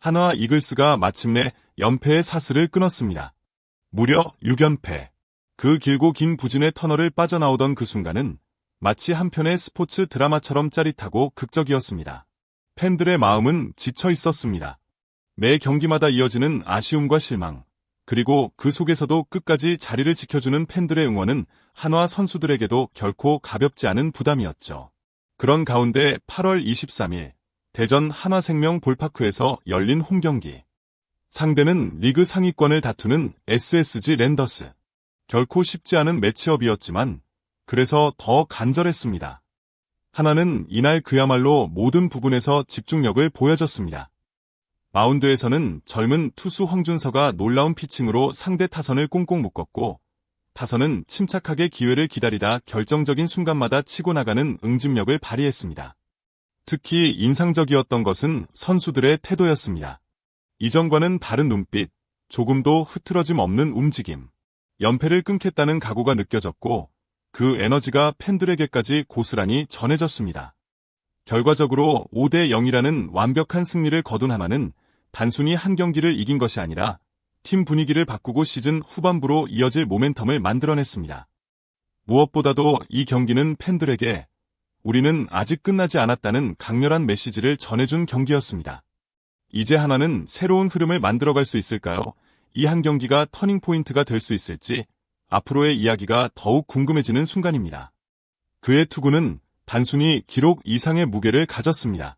한화 이글스가 마침내 연패의 사슬을 끊었습니다. 무려 6연패. 그 길고 긴 부진의 터널을 빠져나오던 그 순간은 마치 한편의 스포츠 드라마처럼 짜릿하고 극적이었습니다. 팬들의 마음은 지쳐 있었습니다. 매 경기마다 이어지는 아쉬움과 실망, 그리고 그 속에서도 끝까지 자리를 지켜주는 팬들의 응원은 한화 선수들에게도 결코 가볍지 않은 부담이었죠. 그런 가운데 8월 23일 대전 한화생명 볼파크에서 열린 홈경기. 상대는 리그 상위권을 다투는 SSG 랜더스. 결코 쉽지 않은 매치업이었지만 그래서 더 간절했습니다. 한화는 이날 그야말로 모든 부분에서 집중력을 보여줬습니다. 마운드에서는 젊은 투수 황준서가 놀라운 피칭으로 상대 타선을 꽁꽁 묶었고, 타선은 침착하게 기회를 기다리다 결정적인 순간마다 치고 나가는 응집력을 발휘했습니다. 특히 인상적이었던 것은 선수들의 태도였습니다. 이전과는 다른 눈빛, 조금도 흐트러짐 없는 움직임, 연패를 끊겠다는 각오가 느껴졌고, 그 에너지가 팬들에게까지 고스란히 전해졌습니다. 결과적으로 5대 0이라는 완벽한 승리를 거둔 한화는 단순히 한 경기를 이긴 것이 아니라 팀 분위기를 바꾸고 시즌 후반부로 이어질 모멘텀을 만들어냈습니다. 무엇보다도 이 경기는 팬들에게 우리는 아직 끝나지 않았다는 강렬한 메시지를 전해준 경기였습니다. 이제 한화는 새로운 흐름을 만들어갈 수 있을까요? 이 한 경기가 터닝포인트가 될 수 있을지 앞으로의 이야기가 더욱 궁금해지는 순간입니다. 그의 투구는 단순히 기록 이상의 무게를 가졌습니다.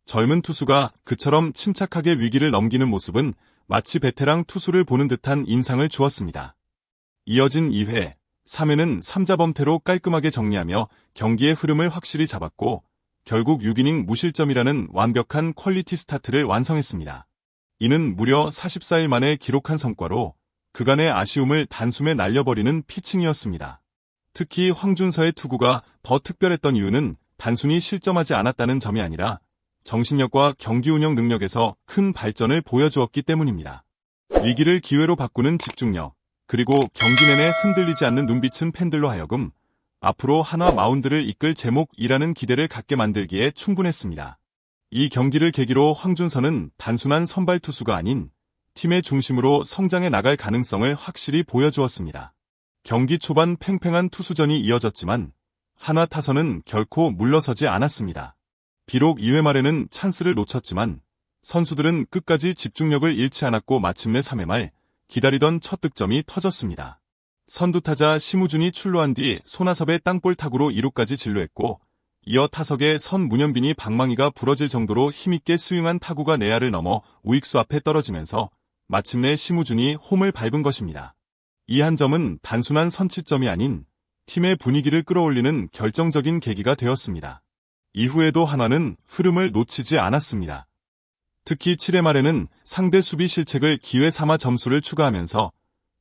젊은 투수가 그처럼 침착하게 위기를 넘기는 모습은 마치 베테랑 투수를 보는 듯한 인상을 주었습니다. 이어진 2회, 3회는 3자범퇴로 깔끔하게 정리하며 경기의 흐름을 확실히 잡았고 결국 6이닝 무실점이라는 완벽한 퀄리티 스타트를 완성했습니다. 이는 무려 44일 만에 기록한 성과로 그간의 아쉬움을 단숨에 날려버리는 피칭이었습니다. 특히 황준서의 투구가 더 특별했던 이유는 단순히 실점하지 않았다는 점이 아니라 정신력과 경기 운영 능력에서 큰 발전을 보여주었기 때문입니다. 위기를 기회로 바꾸는 집중력, 그리고 경기 내내 흔들리지 않는 눈빛은 팬들로 하여금 앞으로 한화 마운드를 이끌 제목이라는 기대를 갖게 만들기에 충분했습니다. 이 경기를 계기로 황준서는 단순한 선발 투수가 아닌 팀의 중심으로 성장해 나갈 가능성을 확실히 보여주었습니다. 경기 초반 팽팽한 투수전이 이어졌지만 한화 타선은 결코 물러서지 않았습니다. 비록 2회 말에는 찬스를 놓쳤지만 선수들은 끝까지 집중력을 잃지 않았고 마침내 3회 말 기다리던 첫 득점이 터졌습니다. 선두타자 심우준이 출루한 뒤 손아섭의 땅볼 타구로 2루까지 진루했고 이어 타석에 선 문현빈이 방망이가 부러질 정도로 힘있게 스윙한 타구가 내야를 넘어 우익수 앞에 떨어지면서 마침내 심우준이 홈을 밟은 것입니다. 이 한 점은 단순한 선취점이 아닌 팀의 분위기를 끌어올리는 결정적인 계기가 되었습니다. 이후에도 한화는 흐름을 놓치지 않았습니다. 특히 7회 말에는 상대 수비 실책을 기회 삼아 점수를 추가하면서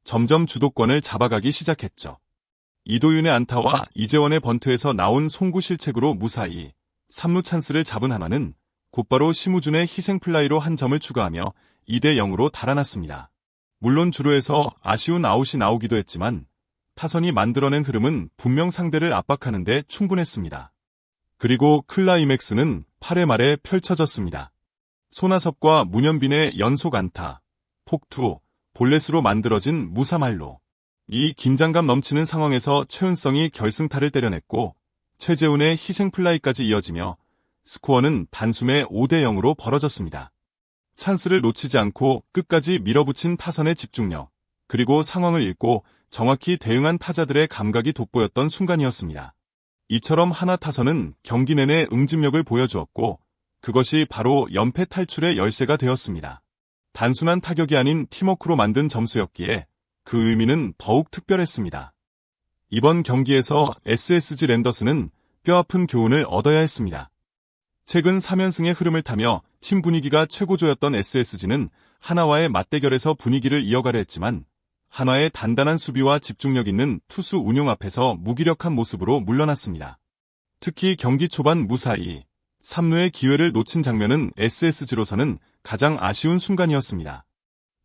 점점 주도권을 잡아가기 시작했죠. 이도윤의 안타와 이재원의 번트에서 나온 송구 실책으로 무사히 3루 찬스를 잡은 한화는 곧바로 심우준의 희생플라이로 한 점을 추가하며 2대 0으로 달아났습니다. 물론 주루에서 아쉬운 아웃이 나오기도 했지만 타선이 만들어낸 흐름은 분명 상대를 압박하는 데 충분했습니다. 그리고 클라이맥스는 8회 말에 펼쳐졌습니다. 손아섭과 문현빈의 연속 안타, 폭투, 볼넷으로 만들어진 무사말로. 이 긴장감 넘치는 상황에서 최은성이 결승타를 때려냈고 최재훈의 희생플라이까지 이어지며 스코어는 단숨에 5대 0으로 벌어졌습니다. 찬스를 놓치지 않고 끝까지 밀어붙인 타선의 집중력, 그리고 상황을 읽고 정확히 대응한 타자들의 감각이 돋보였던 순간이었습니다. 이처럼 한화 타선은 경기 내내 응집력을 보여주었고 그것이 바로 연패 탈출의 열쇠가 되었습니다. 단순한 타격이 아닌 팀워크로 만든 점수였기에 그 의미는 더욱 특별했습니다. 이번 경기에서 SSG 랜더스는 뼈아픈 교훈을 얻어야 했습니다. 최근 3연승의 흐름을 타며 팀 분위기가 최고조였던 SSG는 한화와의 맞대결에서 분위기를 이어가려 했지만 한화의 단단한 수비와 집중력 있는 투수 운용 앞에서 무기력한 모습으로 물러났습니다. 특히 경기 초반 무사히 3루의 기회를 놓친 장면은 SSG로서는 가장 아쉬운 순간이었습니다.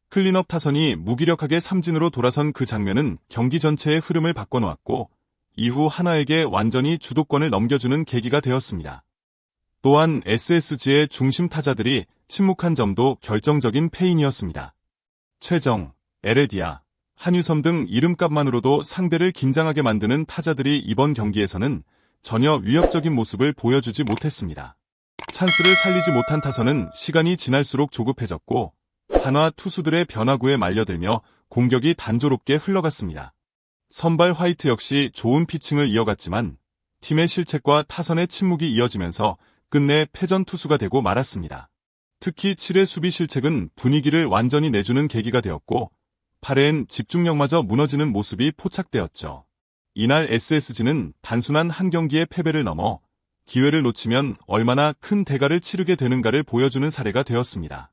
클린업 타선이 무기력하게 삼진으로 돌아선 그 장면은 경기 전체의 흐름을 바꿔놓았고 이후 한화에게 완전히 주도권을 넘겨주는 계기가 되었습니다. 또한 SSG의 중심 타자들이 침묵한 점도 결정적인 패인이었습니다. 최정, 에레디아, 한유섬 등 이름값만으로도 상대를 긴장하게 만드는 타자들이 이번 경기에서는 전혀 위협적인 모습을 보여주지 못했습니다. 찬스를 살리지 못한 타선은 시간이 지날수록 조급해졌고 한화 투수들의 변화구에 말려들며 공격이 단조롭게 흘러갔습니다. 선발 화이트 역시 좋은 피칭을 이어갔지만 팀의 실책과 타선의 침묵이 이어지면서 끝내 패전 투수가 되고 말았습니다. 특히 7회 수비 실책은 분위기를 완전히 내주는 계기가 되었고 8회엔 집중력마저 무너지는 모습이 포착되었죠. 이날 SSG는 단순한 한 경기의 패배를 넘어 기회를 놓치면 얼마나 큰 대가를 치르게 되는가를 보여주는 사례가 되었습니다.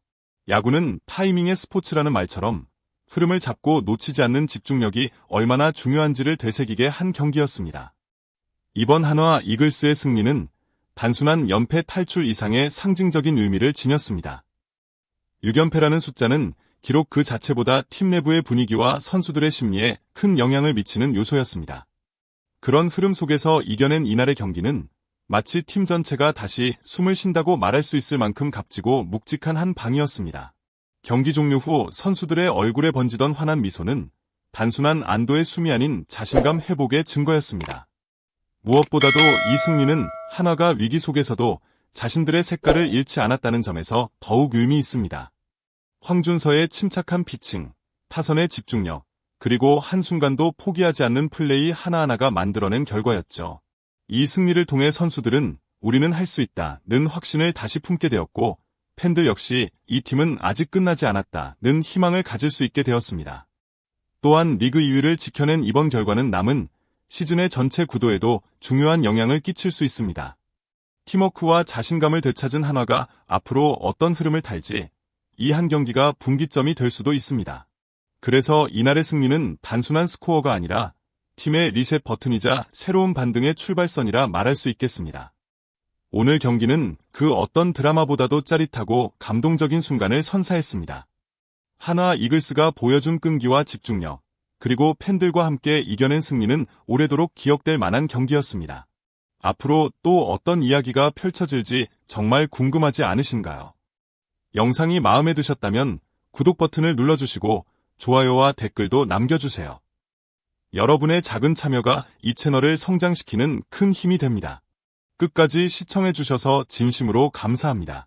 야구는 타이밍의 스포츠라는 말처럼 흐름을 잡고 놓치지 않는 집중력이 얼마나 중요한지를 되새기게 한 경기였습니다. 이번 한화 이글스의 승리는 단순한 연패 탈출 이상의 상징적인 의미를 지녔습니다. 6연패라는 숫자는 기록 그 자체보다 팀 내부의 분위기와 선수들의 심리에 큰 영향을 미치는 요소였습니다. 그런 흐름 속에서 이겨낸 이날의 경기는 마치 팀 전체가 다시 숨을 쉰다고 말할 수 있을 만큼 값지고 묵직한 한 방이었습니다. 경기 종료 후 선수들의 얼굴에 번지던 환한 미소는 단순한 안도의 숨이 아닌 자신감 회복의 증거였습니다. 무엇보다도 이 승리는 한화가 위기 속에서도 자신들의 색깔을 잃지 않았다는 점에서 더욱 의미 있습니다. 황준서의 침착한 피칭, 타선의 집중력, 그리고 한순간도 포기하지 않는 플레이 하나하나가 만들어낸 결과였죠. 이 승리를 통해 선수들은 우리는 할 수 있다는 확신을 다시 품게 되었고 팬들 역시 이 팀은 아직 끝나지 않았다는 희망을 가질 수 있게 되었습니다. 또한 리그 2위를 지켜낸 이번 결과는 남은 시즌의 전체 구도에도 중요한 영향을 끼칠 수 있습니다. 팀워크와 자신감을 되찾은 한화가 앞으로 어떤 흐름을 탈지 이 한 경기가 분기점이 될 수도 있습니다. 그래서 이날의 승리는 단순한 스코어가 아니라 팀의 리셋 버튼이자 새로운 반등의 출발선이라 말할 수 있겠습니다. 오늘 경기는 그 어떤 드라마보다도 짜릿하고 감동적인 순간을 선사했습니다. 한화 이글스가 보여준 끈기와 집중력, 그리고 팬들과 함께 이겨낸 승리는 오래도록 기억될 만한 경기였습니다. 앞으로 또 어떤 이야기가 펼쳐질지 정말 궁금하지 않으신가요? 영상이 마음에 드셨다면 구독 버튼을 눌러주시고 좋아요와 댓글도 남겨주세요. 여러분의 작은 참여가 이 채널을 성장시키는 큰 힘이 됩니다. 끝까지 시청해주셔서 진심으로 감사합니다.